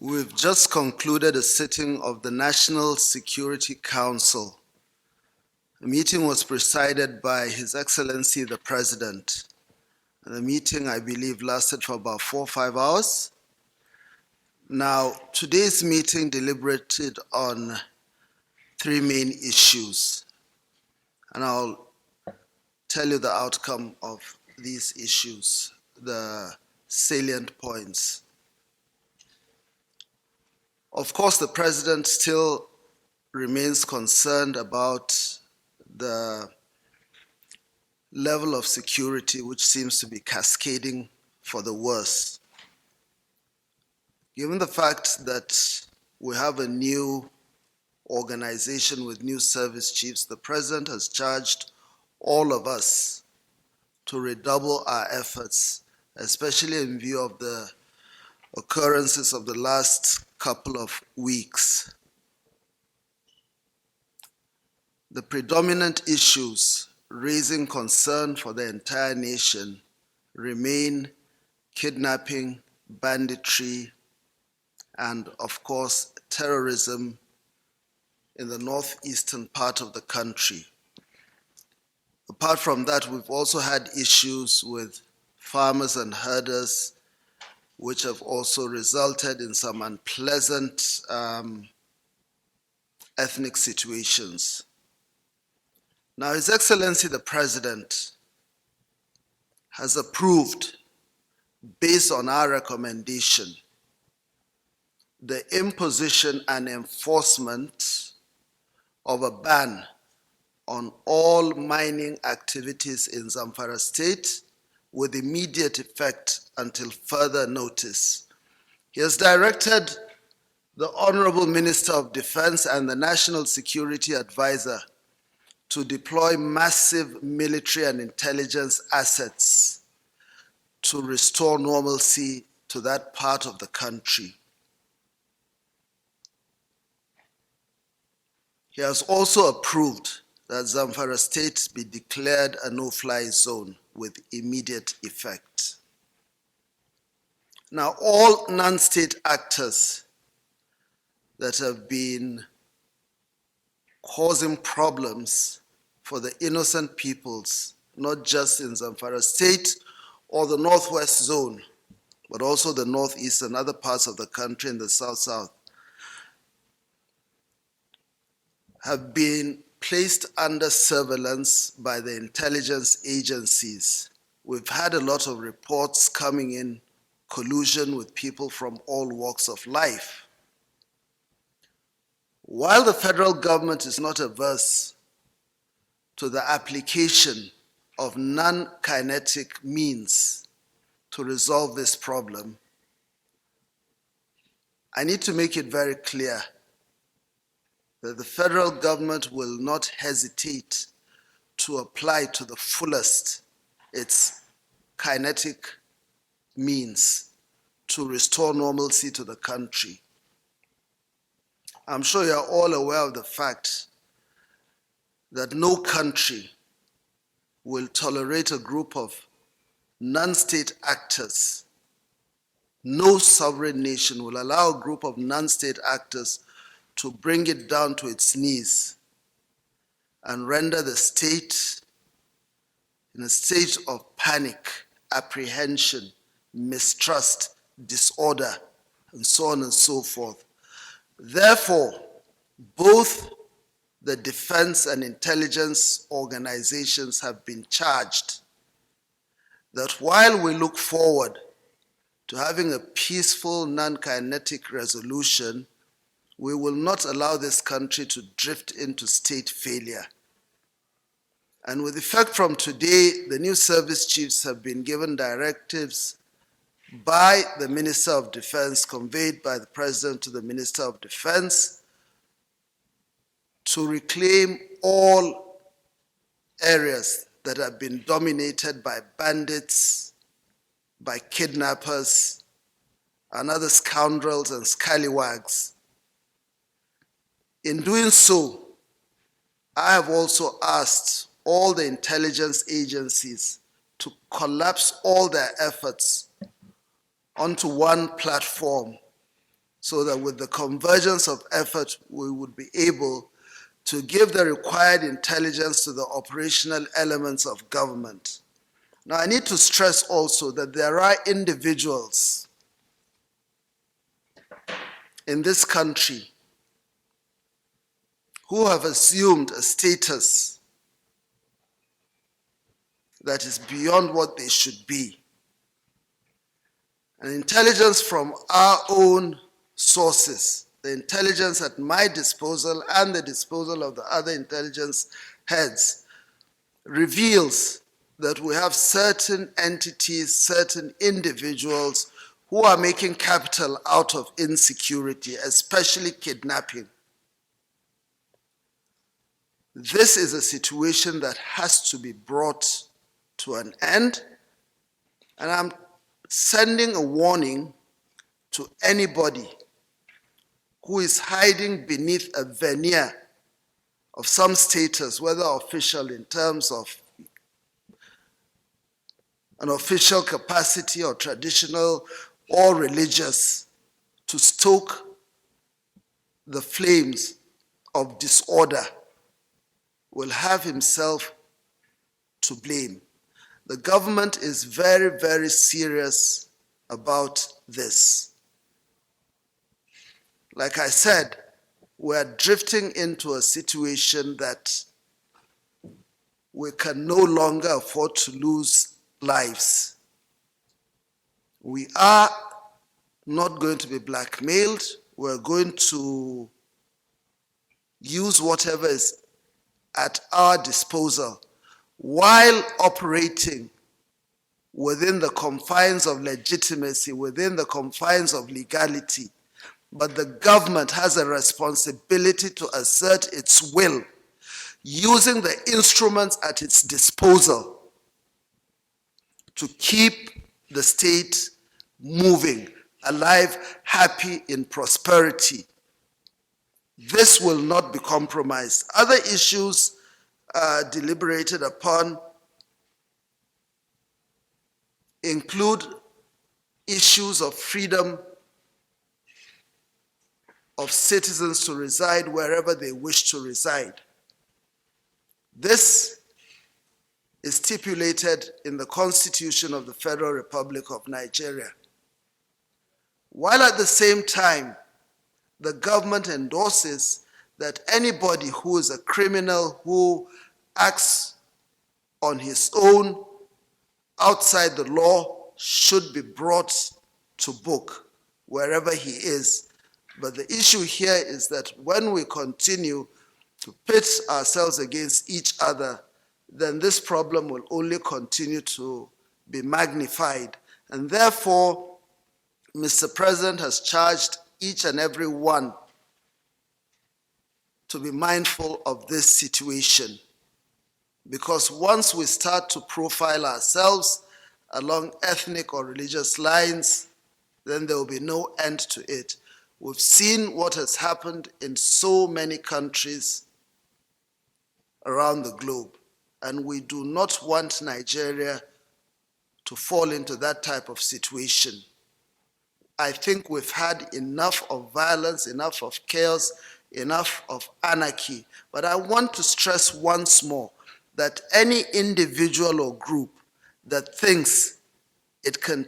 We've just concluded a sitting of the National Security Council. The meeting was presided by His Excellency the President. The meeting, I believe, lasted for about 4 or 5 hours. Now, today's meeting deliberated on 3 main issues, and I'll tell you the outcome of these issues, the salient points. Of course, the President still remains concerned about the level of security which seems to be cascading for the worse. Given the fact that we have a new organization with new service chiefs, the President has charged all of us to redouble our efforts, especially in view of the occurrences of the last couple of weeks. The predominant issues raising concern for the entire nation remain kidnapping, banditry, and of course, terrorism in the northeastern part of the country. Apart from that, we've also had issues with farmers and herders, which have also resulted in some unpleasant ethnic situations. Now, His Excellency the President has approved, based on our recommendation, the imposition and enforcement of a ban on all mining activities in Zamfara State with immediate effect until further notice. He has directed the Honorable Minister of Defense and the National Security Advisor to deploy massive military and intelligence assets to restore normalcy to that part of the country. He has also approved that Zamfara State be declared a no-fly zone with immediate effect. Now, all non-state actors that have been causing problems for the innocent peoples, not just in Zamfara State or the Northwest Zone, but also the Northeast and other parts of the country and the South-South, have been placed under surveillance by the intelligence agencies. We've had a lot of reports coming in, collusion with people from all walks of life. While the federal government is not averse to the application of non-kinetic means to resolve this problem, I need to make it very clear that the federal government will not hesitate to apply to the fullest its kinetic means to restore normalcy to the country. I'm sure you're all aware of the fact that no country will tolerate a group of non-state actors. No sovereign nation will allow a group of non-state actors to bring it down to its knees and render the state in a state of panic, apprehension, mistrust, disorder, and so on and so forth. Therefore, both the defense and intelligence organizations have been charged that while we look forward to having a peaceful, non-kinetic resolution, we will not allow this country to drift into state failure. And with effect from today, the new service chiefs have been given directives by the Minister of Defense, conveyed by the President to the Minister of Defense, to reclaim all areas that have been dominated by bandits, by kidnappers, and other scoundrels and scallywags. In doing so, I have also asked all the intelligence agencies to collapse all their efforts onto one platform so that with the convergence of effort, we would be able to give the required intelligence to the operational elements of government. Now, I need to stress also that there are individuals in this country who have assumed a status that is beyond what they should be. And intelligence from our own sources, the intelligence at my disposal and the disposal of the other intelligence heads, reveals that we have certain entities, certain individuals who are making capital out of insecurity, especially kidnapping. This is a situation that has to be brought to an end, and I'm sending a warning to anybody who is hiding beneath a veneer of some status, whether official in terms of an official capacity or traditional or religious, to stoke the flames of disorder, will have himself to blame. The government is very, very serious about this. Like I said, we're drifting into a situation that we can no longer afford to lose lives. We are not going to be blackmailed. We're going to use whatever is at our disposal while operating within the confines of legitimacy, within the confines of legality. But the government has a responsibility to assert its will using the instruments at its disposal to keep the state moving, alive, happy, in prosperity. This will not be compromised. Other issues deliberated upon include issues of freedom of citizens to reside wherever they wish to reside. This is stipulated in the Constitution of the Federal Republic of Nigeria. While at the same time, the government endorses that anybody who is a criminal who acts on his own outside the law should be brought to book wherever he is. But the issue here is that when we continue to pit ourselves against each other, then this problem will only continue to be magnified. And therefore, Mr. President has charged each and every one to be mindful of this situation. Because once we start to profile ourselves along ethnic or religious lines, then there will be no end to it. We've seen what has happened in so many countries around the globe, and we do not want Nigeria to fall into that type of situation. I think we've had enough of violence, enough of chaos, enough of anarchy. But I want to stress once more that any individual or group that thinks it can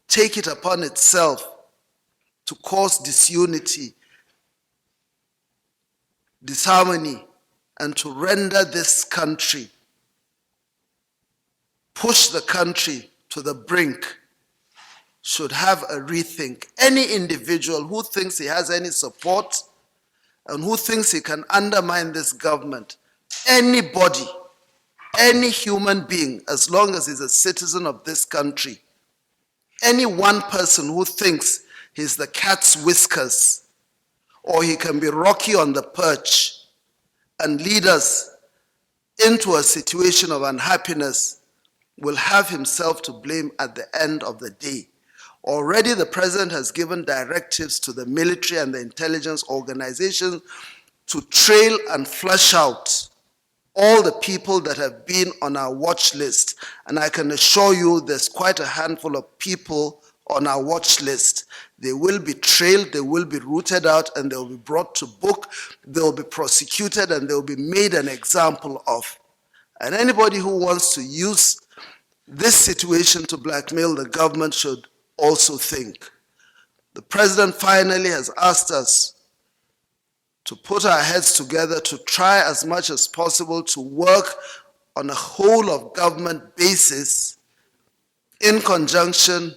take it upon itself to cause disunity, disharmony, and to render this country, push the country to the brink, should have a rethink. Any individual who thinks he has any support and who thinks he can undermine this government, anybody, any human being, as long as he's a citizen of this country, any one person who thinks he's the cat's whiskers or he can be Rocky on the perch and lead us into a situation of unhappiness will have himself to blame at the end of the day. Already the president has given directives to the military and the intelligence organizations to trail and flush out all the people that have been on our watch list. And I can assure you there's quite a handful of people on our watch list. They will be trailed, they will be rooted out, and they will be brought to book, they will be prosecuted, and they will be made an example of. And anybody who wants to use this situation to blackmail the government should also think. The president finally has asked us to put our heads together to try as much as possible to work on a whole of government basis in conjunction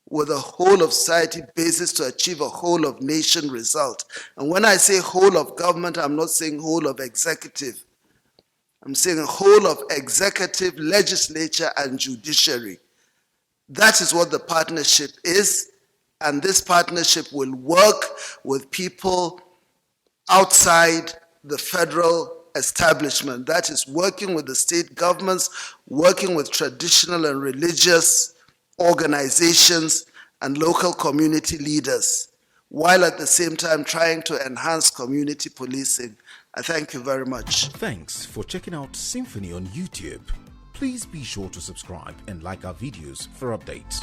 with a whole of society basis to achieve a whole of nation result. And when I say whole of government, I'm not saying whole of executive. I'm saying a whole of executive, legislature, and judiciary. That is what the partnership is, and this partnership will work with people outside the federal establishment. That is working with the state governments, working with traditional and religious organizations and local community leaders, while at the same time trying to enhance community policing. I thank you very much. Thanks for checking out SYMFONI on YouTube. Please be sure to subscribe and like our videos for updates.